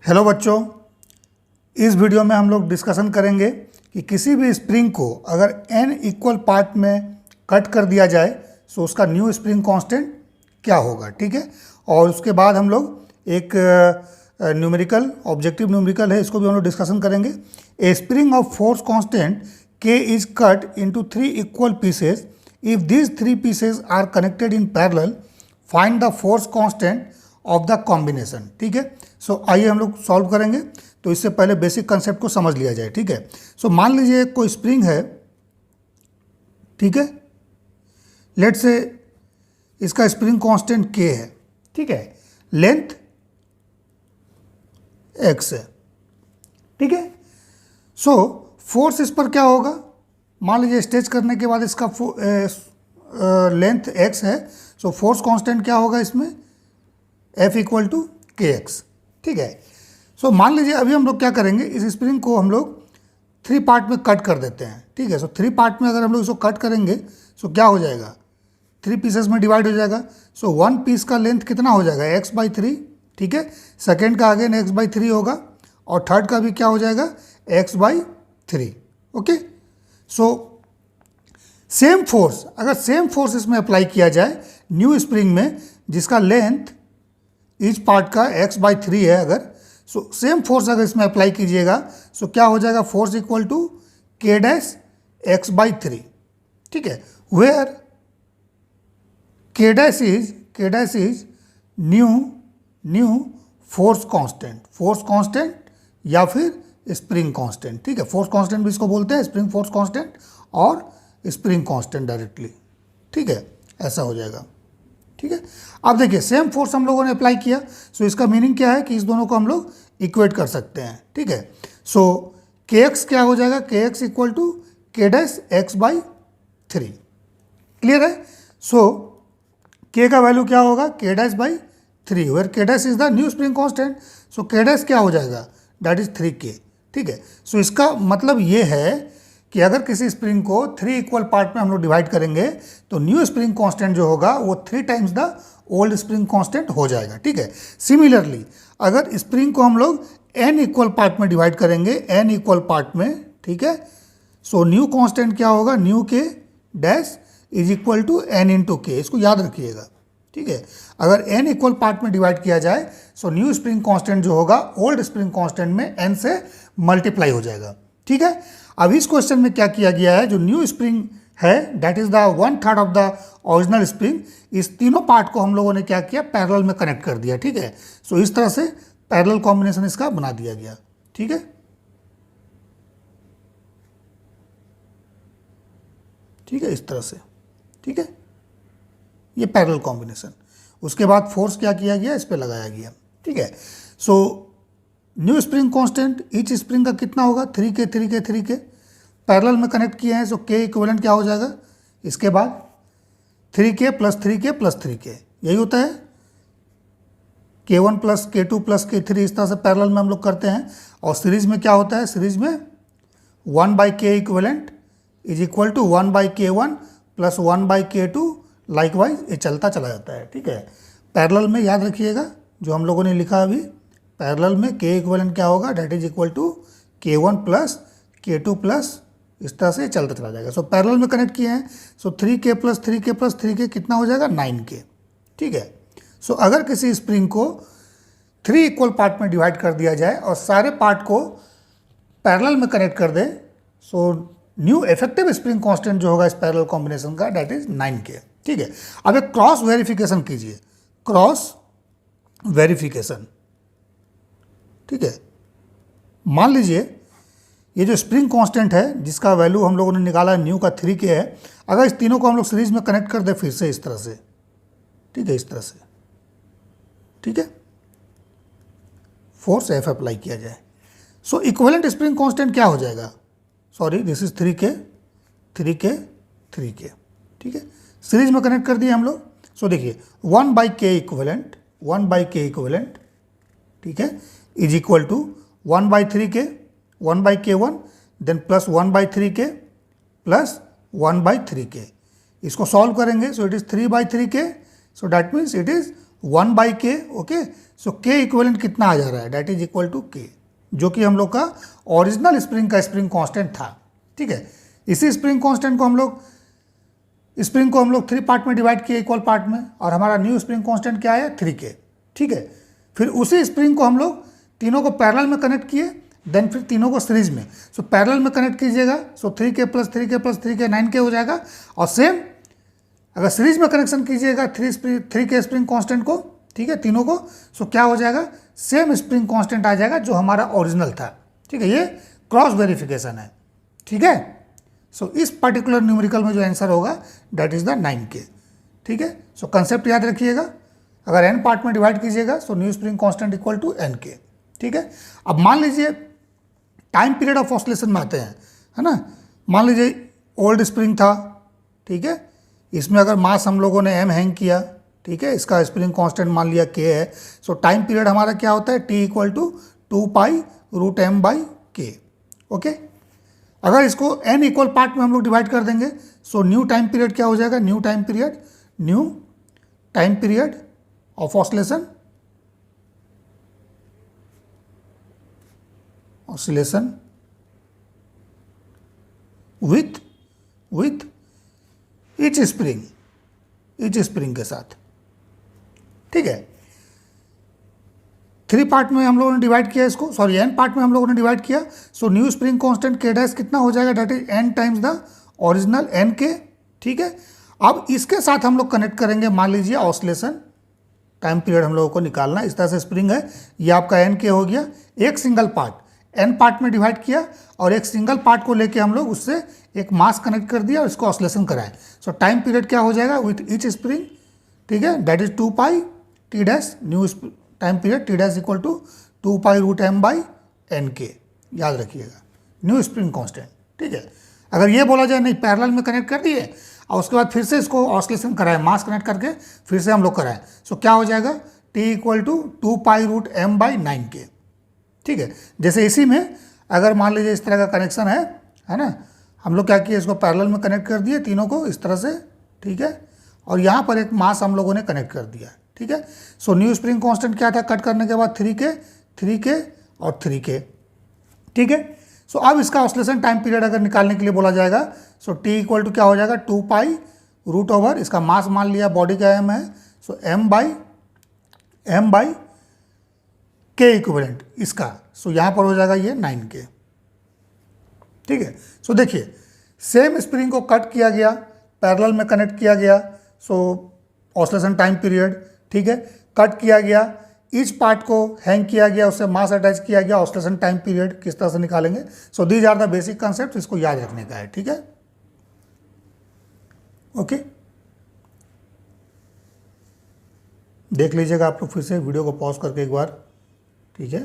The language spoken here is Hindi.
हेलो बच्चों, इस वीडियो में हम लोग डिस्कशन करेंगे कि किसी भी स्प्रिंग को अगर n इक्वल पार्ट में कट कर दिया जाए तो उसका न्यू स्प्रिंग कांस्टेंट क्या होगा। ठीक है, और उसके बाद हम लोग एक न्यूमेरिकल ऑब्जेक्टिव न्यूमेरिकल है, इसको भी हम लोग डिस्कशन करेंगे। A spring of force constant k is cut into 3 equal pieces. If these 3 pieces are connected in parallel, find the force constant of the combination. ठीक है, सो आइए हम लोग सॉल्व करेंगे। तो इससे पहले बेसिक कंसेप्ट को समझ लिया जाए। ठीक है, सो मान लीजिए कोई स्प्रिंग है, ठीक है, लेट से इसका स्प्रिंग कांस्टेंट k है, ठीक है, लेंथ x है, ठीक है। सो फोर्स इस पर क्या होगा, मान लीजिए स्ट्रेच करने के बाद इसका लेंथ x है, सो फोर्स कांस्टेंट क्या होगा इसमें, F इक्वल टू के एक्स। ठीक है, सो मान लीजिए अभी हम लोग क्या करेंगे, इस स्प्रिंग को हम लोग 3 पार्ट में कट कर देते हैं। ठीक है, सो 3 पार्ट में अगर हम लोग इसको कट करेंगे सो क्या हो जाएगा, 3 पीसेस में डिवाइड हो जाएगा। सो 1 पीस का लेंथ कितना हो जाएगा, x/3। ठीक है, सेकेंड का अगेन x/3 होगा और थर्ड का भी क्या हो जाएगा, x/3। Okay, so same force, अगर सेम फोर्स इसमें अप्लाई किया जाए न्यू स्प्रिंग में जिसका लेंथ इच पार्ट का x/3 है, अगर सो सेम फोर्स अगर इसमें अप्लाई कीजिएगा सो क्या हो जाएगा, force equal to k dash x/3। ठीक है, where k dash is new force constant या फिर स्प्रिंग कांस्टेंट। ठीक है, फोर्स कांस्टेंट भी इसको बोलते हैं, स्प्रिंग फोर्स कांस्टेंट और स्प्रिंग कांस्टेंट डायरेक्टली। ठीक है, ऐसा हो जाएगा। ठीक है, अब देखिए सेम फोर्स हम लोगों ने अप्लाई किया, सो इसका मीनिंग क्या है कि इस दोनों को हम लोग इक्वेट कर सकते हैं। ठीक है, सो के एक्स क्या हो जाएगा, k x equal to k dash x/3। Clear है, सो के का वैल्यू क्या होगा, k dash by 3, where k dash is the new spring constant. So k dash क्या हो जाएगा, दैट इज 3k। ठीक है, सो इसका मतलब ये है कि अगर किसी स्प्रिंग को 3 इक्वल पार्ट में हम लोग डिवाइड करेंगे तो न्यू स्प्रिंग कांस्टेंट जो होगा वो 3 times the old spring constant हो जाएगा। ठीक है, सिमिलरली अगर स्प्रिंग को हम लोग n इक्वल पार्ट में डिवाइड करेंगे, n इक्वल पार्ट में, ठीक है, सो न्यू कांस्टेंट क्या होगा, new K dash is equal to n into K. इसको याद रखिएगा। ठीक है, अगर n इक्वल पार्ट में डिवाइड किया जाए सो न्यू स्प्रिंग कांस्टेंट जो होगा ओल्ड स्प्रिंग कांस्टेंट में n से मल्टीप्लाई हो जाएगा। ठीक है, अब इस क्वेश्चन में क्या किया गया है, जो न्यू स्प्रिंग है that is the 1/3 of the original spring, इस तीनों पार्ट को हम लोगों ने क्या किया, पैरेलल में कनेक्ट कर दिया। ठीक है, सो इस तरह से पैरेलल कॉम्बिनेशन इसका बना दिया गया। ठीक है, ठीक है, इस तरह से। ठीक है, ये पैरेलल कॉम्बिनेशन। उसके बाद फोर्स क्या किया गया, इस पे लगाया गया। ठीक है, सो new spring constant each spring का कितना होगा, 3k पैरेलल में कनेक्ट किए हैं, सो k इक्विवेलेंट क्या हो जाएगा, इसके बाद 3k plus 3k plus 3k, यही होता है k1 plus k2 plus k3। इस तरह से पैरेलल में हम लोग करते हैं। और सीरीज में क्या होता है, सीरीज में 1/k equivalent is equal to 1/k1 plus 1/k2, likewise ये चलता चला जाता है। ठीक है, पैरेलल में याद रखिएगा जो हम लोगों ने लिखा अभी, पैरेलल में k इक्विवेलेंट क्या होगा, that is equal to k1 plus k2 plus, इस तरह से चलता चला जाएगा। सो पैरेलल में कनेक्ट किए हैं, सो 3k plus 3k plus 3k कितना हो जाएगा, 9k। ठीक है, सो अगर किसी स्प्रिंग को 3 इक्वल पार्ट में डिवाइड कर दिया जाए और सारे पार्ट को पैरेलल में कनेक्ट कर दे, so new effective spring constant जो होगा इस पैरेलल कॉम्बिनेशन का, डेट इज 9k। ठीक है, अब एक क्रॉस वेरिफिकेशन कीजिए, क्रॉस वेरिफिकेशन। ठीक है, मान लीजिए ये जो स्प्रिंग कांस्टेंट है जिसका वैल्यू हम लोगों ने निकाला है न्यू का 3k है, अगर इस तीनों को हम लोग सीरीज में कनेक्ट कर दे फिर से इस तरह से, ठीक है, इस तरह से, ठीक है, फोर्स F अप्लाई किया जाए, सो इक्विवेलेंट स्प्रिंग कांस्टेंट क्या हो जाएगा, सॉरी दिस इज 3k। ठीक है, सीरीज में कनेक्ट कर दिए हम लोग। सो देखिए 1/k इक्विवेलेंट, ठीक है, is equal to 1/3k 1/k1 then plus 1/3k plus 1/3k। इसको सॉल्व करेंगे, so it is 3/3k, so that means it is 1/k, okay. So k equivalent कितना आ जा रहा है, दैट इज इक्वल टू के, जो कि हम लोग का ओरिजिनल स्प्रिंग का स्प्रिंग कांस्टेंट था, ठीक है। इसी स्प्रिंग कांस्टेंट को हम लोग 3 पार्ट में डिवाइड किए इक्वल पार्ट में, और हमारा न्यू स्प्रिंग कांस्टेंट क्या है, 3k, ठीक है। फिर उसी स्प्रिंग को हम लोग तीनों को पैरेलल में कनेक्ट किए, देन फिर तीनों को सीरीज में, सो पैरेलल में कनेक्ट कीजिएगा, सो 3k + 3k + 3k 9k हो जाएगा। और सेम अगर सीरीज में कनेक्शन कीजिएगा 3k स्प्रिंग कांस्टेंट को, ठीक है, तीनों को, सो क्या हो जाएगा, सेम स्प्रिंग कांस्टेंट आ जाएगा जो हमारा ओरिजिनल था, ठीक है। ये क्रॉस वेरिफिकेशन है, ठीक है। सो इस पर्टिकुलर न्यूमेरिकल में जो आंसर होगा दैट इज द 9k, ठीक है। सो कंसेप्ट याद रखिएगा, अगर n पार्ट में डिवाइड कीजिएगा so new spring constant equal to nk, ठीक है। अब मान लीजिए टाइम पीरियड ऑफ ऑसिलेशन में आते हैं, है ना। मान लीजिए ओल्ड स्प्रिंग था, ठीक है, इसमें अगर मास हम लोगों ने m हैंग किया, ठीक है, इसका स्प्रिंग कांस्टेंट मान लिया k है, सो टाइम पीरियड हमारा क्या होता है, t = 2π√m/k, ओके। अगर इसको n इक्वल पार्ट में हम लोग डिवाइड कर देंगे, सो न्यू टाइम पीरियड क्या हो जाएगा, new time period of oscillation with each spring के साथ, ठीक है। 3 पार्ट में हम लोगों ने डिवाइड किया इसको, सॉरी n पार्ट में हम लोगों ने डिवाइड किया, सो new spring constant k dash कितना हो जाएगा, that is n times the original nk, ठीक है। अब इसके साथ हम लोग कनेक्ट करेंगे, मान लीजिए ऑसिलेशन टाइम पीरियड हम लोगों को निकालना है, इस तरह से स्प्रिंग है, ये आपका nk हो गया, एक सिंगल पार्ट n पार्ट में डिवाइड किया, और एक सिंगल पार्ट को लेके हम लोग उससे एक मास कनेक्ट कर दिया और इसको ऑसिलेशन कराए। सो टाइम पीरियड क्या हो जाएगा विथ ईच स्प्रिंग, ठीक है, that is 2π t dash, new time period t dash equal to 2π√m/nk, याद रखिएगा, न्यू स्प्रिंग कांस्टेंट, ठीक है। अगर ये बोला जाए नहीं पैरेलल में कनेक्ट कर दिए और उसके बाद फिर से इसको ऑसिलेशन कराए, मास कनेक्ट करके फिर से हम लोग कराएं, सो क्या हो जाएगा, t = 2π√m/9k, ठीक है। जैसे इसी में अगर मान लीजिए इस तरह का कनेक्शन है ना, हम लोग क्या किए, इसको पैरेलल में कनेक्ट कर दिए तीनों को इस तरह से, ठीक है, और यहाँ पर एक मास हम लोगों ने कनेक्ट कर दिया, ठीक है। सो न्यू स्प्रिंग कांस्टेंट क्या था, कट करने के बाद 3k और 3k, ठीक है। सो अब इसका ऑसिलेशन टाइम पीरियड अगर निकालने के लिए बोला जाएगा, सो t = क्या हो जाएगा, 2π इसका मास मान लिया बॉडी का m है, सो m/k इक्विवेलेंट इसका, सो यहाँ पर हो जाएगा ये 9k, ठीक है। सो देखिए सेम स्प्रिंग को कट किया गया, पैरेलल में कनेक्ट किया गया, सो ऑसिलेशन टाइम पीरियड, ठीक है, कट किया गया, ईच पार्ट को हैंग किया गया, उससे मास अटैच किया गया, ऑसिलेशन टाइम पीरियड किस तरह से निकालेंगे। So these are the basic concept, इसको याद रखने का है, ठीक है, ओके। देख लीजिएगा आप लोग फिर से वीडियो को पॉज करके एक बार, ठीक है।